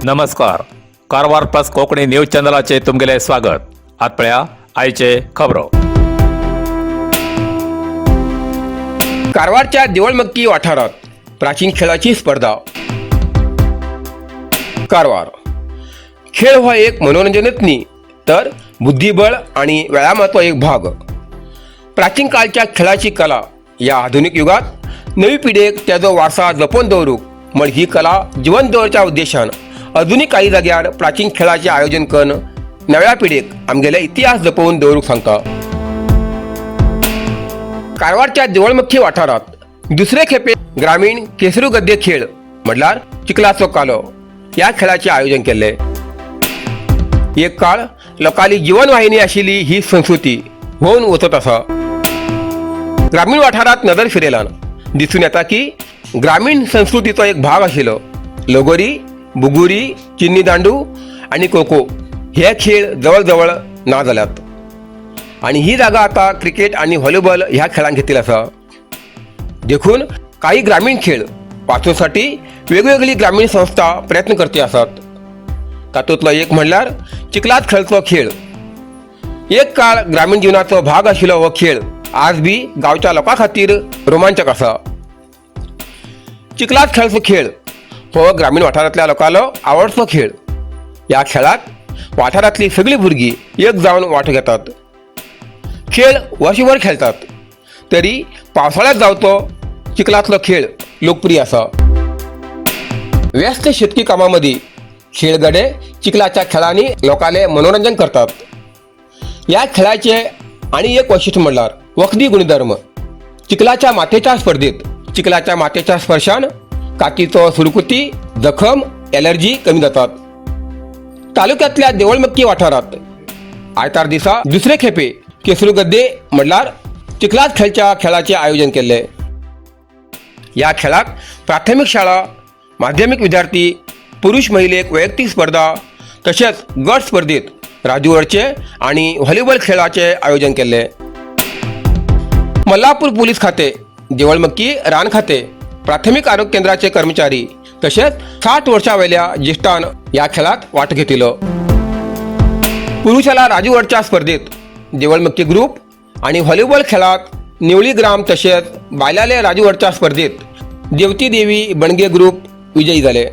नमस्कार. Karwar plus Konkani news चॅनलाचे तुमगेले स्वागत. आतपळ्या आयचे खबरो. कारवारच्या देवळमक्की वाठारात प्राचीन खेळाची स्पर्धा. कारवार खेळ हो एक मनोरंजनच न्ही तर बुद्धिबळ आणि व्यायामाचो एक भाग. प्राचीन काळच्या खेळाची कला या आधुनिक युगात नवी पिढीक त्याचो वारसा जपून दवरूक म्हण ही कला जिवंत दवरच्या उद्देशान अजूनही काही जाग्यार प्राचीन खेळाचे आयोजन करून नव्या पिढीक आमगेले इतिहास जपोवन दवरूक सांगता. कारवारच्या देवळमक्की वाठारात दुसरे खेपे ग्रामीण केसरू गद्दे खेळ म्हटल्यार चिखलाचो कालो या खेळाचे आयोजन केले. एक काळ लोकांली जीवनवाहिनी आशिल्ली ही संस्कृती होऊन वचत आसा. ग्रामीण वाठारात नदर फिरयल्यान दिसून येता की ग्रामीण संस्कृतीचो एक भाग आशिल्लो लगोरी, बुगुरी, चिन्नी दांडू आणि खो-खो हे खेळ जवळ जवळ ना जाल्यात आणि ही जागा आता क्रिकेट आणि व्हॉलीबॉल ह्या खेळांक घेतली आसा. देखून काही ग्रामीण खेळ वाचोवसाठी वेगवेगळी ग्रामीण संस्था प्रयत्न करते आसात. तातूंतलो एक म्हणल्यार चिखलात खेळचो खेळ. एक काळ ग्रामीण जीवनाचो भाग आशिल्लो हो खेळ आज बी गांवच्या लोकां खातीर रोमांचक आसा. चिखलात खेळचो खेळ हो ग्रामीण वाठारांतल्या लोकांलो आवडतो खेळ. ह्या खेळात वाठारांतली सगळीं भुरगीं एक जावन वांटो घेतात. खेळ वर्सभर खेळतात तरी पावसाळ्यात जावचो चिखलातलो खेळ लोकप्रिय आसा. व्यस्त शेतकी कामामदी खेळगडे चिखलाच्या खेळांनी लोकांले मनोरंजन करतात. या खेळाचे आणि एक वैशिष्ट्य म्हणल्यार वखदी गुणधर्म. चिखलाच्या मातेच्या स्पर्शान कातीचो सुरकुती, जखम, एलर्जी कमी जातात. तालुक्यातल्या देवळमक्की वाठारात आयतार दिसा दुसरे खेपे केसरू गद्दे म्हणल्यार चिखलात खेळाचे आयोजन केले. या खेळाक प्राथमिक शाळा, माध्यमिक विद्यार्थी, पुरुष महिलेक वैयक्तिक स्पर्धा तसेच गट स्पर्धेत राजूवरचे आणि व्हॉलीबॉल खेळाचे आयोजन केले. मल्लापूर पोलीस खाते, देवळमक्की रान खाते, प्राथमिक आरोग्य केंद्राचे कर्मचारी तसेच 60 वर्षांवयल्या ज्येष्ठान या खेळात वाट घेतिलो. पुरुषाला राजूवरच्या स्पर्धेत देवळमक्की ग्रुप आणि व्हॉलीबॉल खेळात निवळी ग्राम तसेच बायलाले राजूवरच्या स्पर्धेत देवती देवी बणगे ग्रुप विजयी झाले.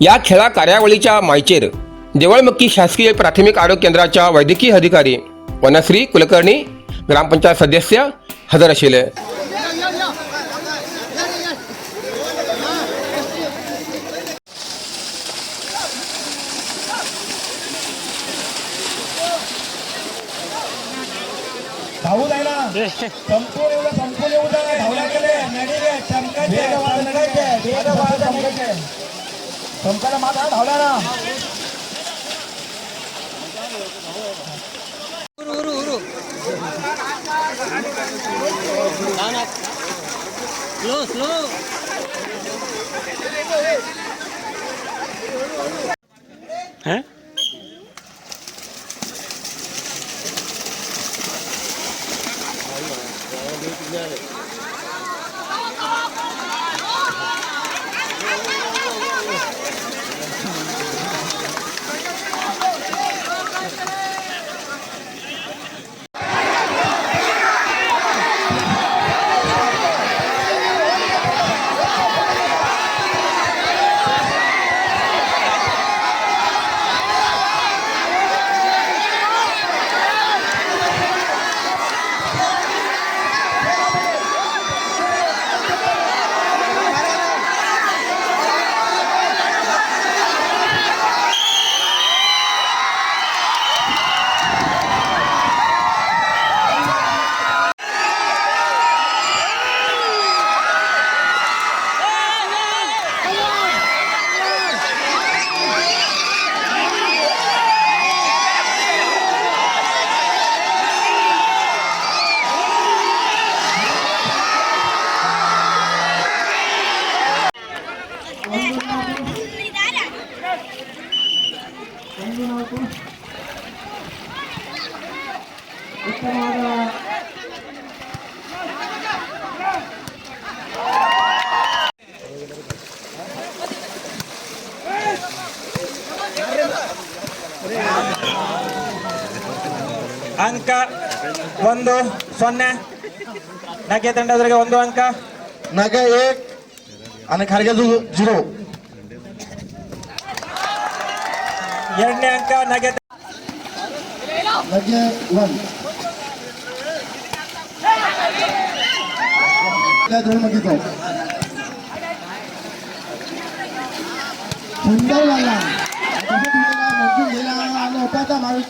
या खेळा कार्यावळीच्या मायचेर देवळमक्की शासकीय प्राथमिक आरोग्य केंद्राच्या वैद्यकीय अधिकारी वनश्री कुलकर्णी, ग्रामपंचायत सदस्य हजर आशिल्ले. धावू जायला संपूर्ण येऊ द्या धावला गेले चमकाला माता धावला ना. स्लो हैं ಅಂಕ 1-0 ನಗೆ ತಂಡದವರಿಗೆ 1 ಅಂಕ. नगे 1 आणि खारगे 0. ಎರಡನೇ ಅಂಕ ನಗೆ नगे 1. त्या धोळमकीचा सुंदर वाला मंजूर गेला आणि ओपाचा माणूस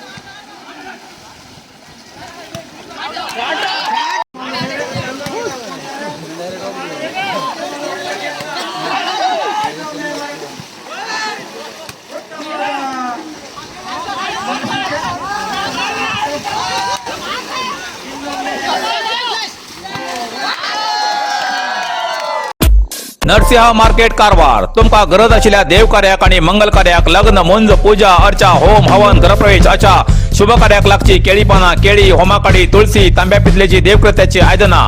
नरसिंह मार्केट कारवार तुमका गरज असलेल्या देव कार्याक आणि मंगल कार्याक लग्न मुंज पूजा अर्चा होम हवन गृहप्रवेश अशा शुभ कार्याक लागची केळी पाना केळी होमाकडी तुळशी तांब्या पितलेची देवकृत्याची आयदना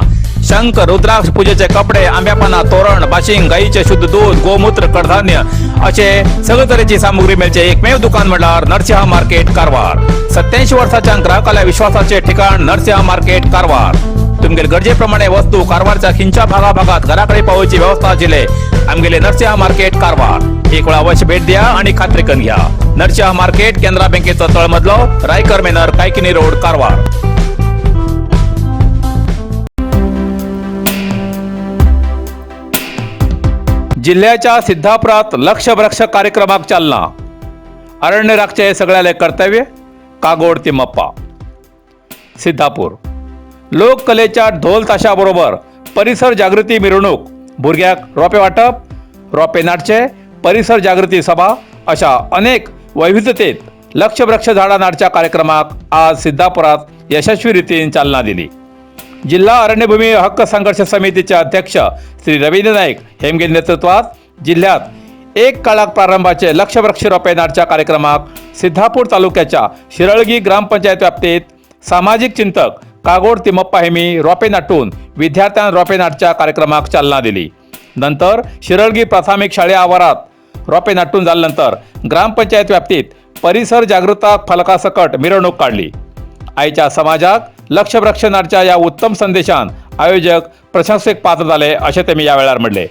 शंख रुद्राक्ष पूजेचे कपडे आंब्या पाना तोरण बाशिंग गाईचे शुद्ध दूध गोमूत्र कडधान्य असे सगळे तऱ्हेची सामुग्री मिळचे एकमेव दुकान म्हणल्यार नरसिंह मार्केट कारवार. 87 वर्षाच्या ग्राहकाला विश्वासाचे ठिकाण नरसिंह मार्केट कारवार. तुमगेल गरजेप्रमाणे वस्तू कारवारच्या खिंच्या भागाभागात घराकडे पावची व्यवस्था आशिल्ले आमगेले नरसिंह मार्केट कारवार. एक वेळ अवश्य भेट द्या आणि खात्री करून घ्या. नरसिंह मार्केट केंद्रा बँकेचो तळमजलो रायकर मेनर कायकिनी रोड कारवार. जिल्ह्याच्या सिद्धापुरात लक्ष वृक्ष कार्यक्रमाक चालना. अरण्य राखचे सगळ्याले कर्तव्य कागोड तिम्मप्पा. सिद्धापूर लोककलेच्या ढोल ताशाबरोबर परिसर जागृती मिरवणूक भुरग्याक रोपे वाटप रोपे नाटचे परिसर जागृती सभा अशा अनेक वैविध्यतेत लक्ष वृक्ष झाडा नाटच्या कार्यक्रमाक आज सिद्धापुरात यशस्वी रीतीने चालना दिली. जिल्हा अरण्यभूमी हक्क संघर्ष समितीचे अध्यक्ष श्री रवींद्र नाईक हेमगे नेतृत्वात जिल्ह्यात एक काळाक प्रारंभाचे लक्ष वृक्ष रोपे नाटच्या कार्यक्रमाक सिद्धापूर तालुक्याच्या शिरळगी ग्रामपंचायत व्याप्तीत सामाजिक चिंतक कागोड तिम्मप्पा हेमी रोपे नाटून विद्यार्थ्यांना रोपे नाटच्या कार्यक्रमाक चालना दिली. नंतर शिरळगी प्राथमिक शाळे आवारात रोपे नाटून झाल्यानंतर ग्रामपंचायत व्याप्तीत परिसर जागृता फलकासकट मिरवणूक काढली. आईच्या समाजाक लक्ष वृक्ष नाटच्या या उत्तम संदेशान आयोजक प्रशंसेक पात्र झाले असे त्यांनी यावेळार म्हणले.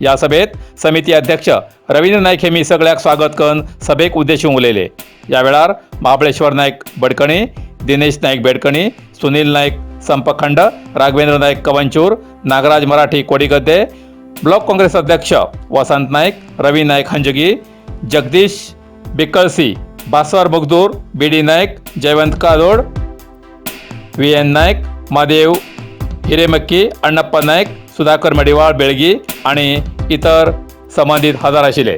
या सभेत समिती अध्यक्ष रवींद्र नाईक हेमी सगळ्याक स्वागत करून सभेक उद्देशून उलयले. यावेळार महाबळेश्वर नाईक बडकणी दिनेश नाईक बेडकणी सुनील नाईक संपखंड राघवेंद्र नाईक कवंचूर नागराज मराठी कोडीगद्दे ब्लॉक काँग्रेस अध्यक्ष वसंत नाईक रवी नाईक हंजगी जगदीश बिकळसी बासवर मुगदूर बीडी नाईक जयवंत कादोड व्ही एन नाईक महादेव हिरेमक्की अण्णप्पा नाईक सुधाकर मडिवाळ बेळगी आणि इतर संबंधित हजर आशिल्ले.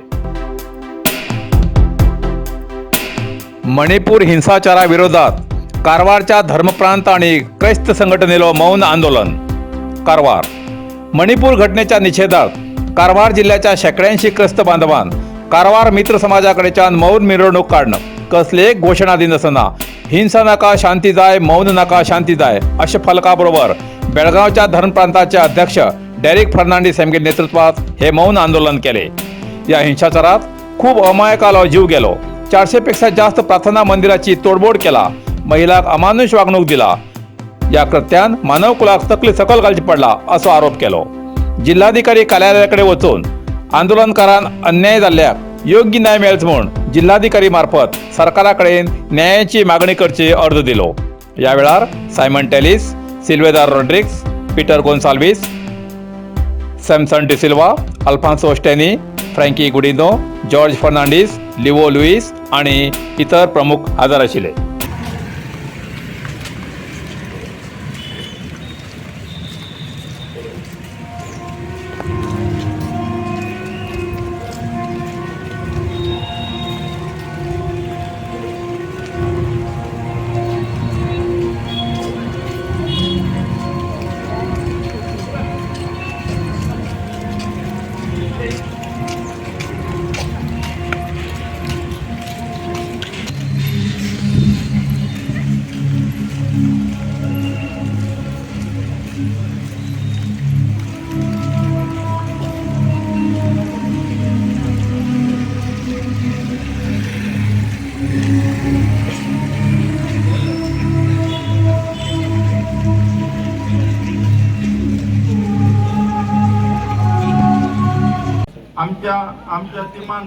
मणिपूर हिंसाचाराविरोधात कारवारच्या धर्मप्रांत आणि क्रैस्त संघटनेलो मौन आंदोलन. कारवार मणिपूर घटनेच्या निषेधार्थ कारवार जिल्ह्याच्या शेकड्यांशी क्रस्त बांधवान कारवार मित्र समाजाकडेच्यान मौन मिरवणूक काढणं कसले घोषणा दिनसना हिंसा नाका शांती जाय मौन नाका शांती जाय अशा फलकाबरोबर बेळगावच्या धर्मप्रांताचे अध्यक्ष डेरिक फर्नांडीस हेमगे नेतृत्वात हे मौन आंदोलन केले. या हिंसाचारात खूप अमायकालो जीव गेलो. 400 पेक्षा जास्त प्रार्थना मंदिराची तोडफोड केला. महिलाक अमानुष वागणूक दिला. या कृत्यान मानव कुलाक तकली सकल घालची पडला असो आरोप केलो. जिल्हाधिकारी कार्यालयाकडे वचून आंदोलनकारांक अन्याय जाल्ल्याक योग्य न्याय मेळच म्हूण जिल्हाधिकारी मार्फत सरकाराकडेन न्यायाची मागणी करची अर्ज दिलो. या वेळार सायमन टेलिस सिल्वेदार रोड्रिग्स पीटर गोन्साल्विस सॅमसन डिसिल्वा अल्फान्सो स्टेनी फ्रँकी गुडिनो जॉर्ज फर्नांडीस लिवो लुईस आणि इतर प्रमुख हजर आशिल्ले. आमच्या तिमान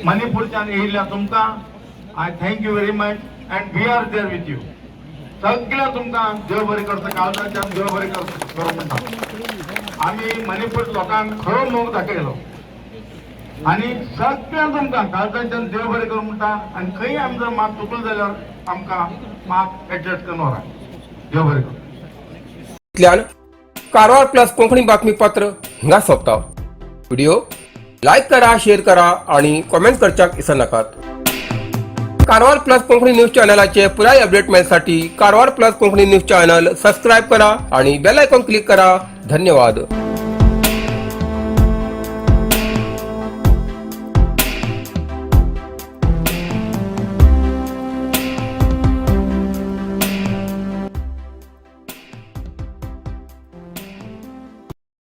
मणिपूरच्या येयल्या तुमकां I thank you very much and we are there with you. सगळ्या तुमकां देव बरें करता, काळजाच्यान देव बरें करूं म्हणटा. आमी मणिपूर लोकांक खरो मोग दाखयलो आनी सगळ्या तुमकां काळजाच्यान देव बरें करूं म्हणटा. आनी खंय आमी जर मात चुकलो जाल्यार आमकां मात एडजस्ट करून व्हरा. देव बरें करूं. इतल्यान कारवार प्लस कोंकणी बातमीपत्र हिंगा सोंपता. व्हिडिओ लाईक करा, शेअर करा आणि कमेंट करच्याक विसरनाकात. कारवार प्लस कोंकणी न्यूज चॅनलाचे पुराय अपडेट मेळसाठी Karwar plus Konkani news channel subscribe करा आणि बेल आयकॉन क्लिक करा. धन्यवाद.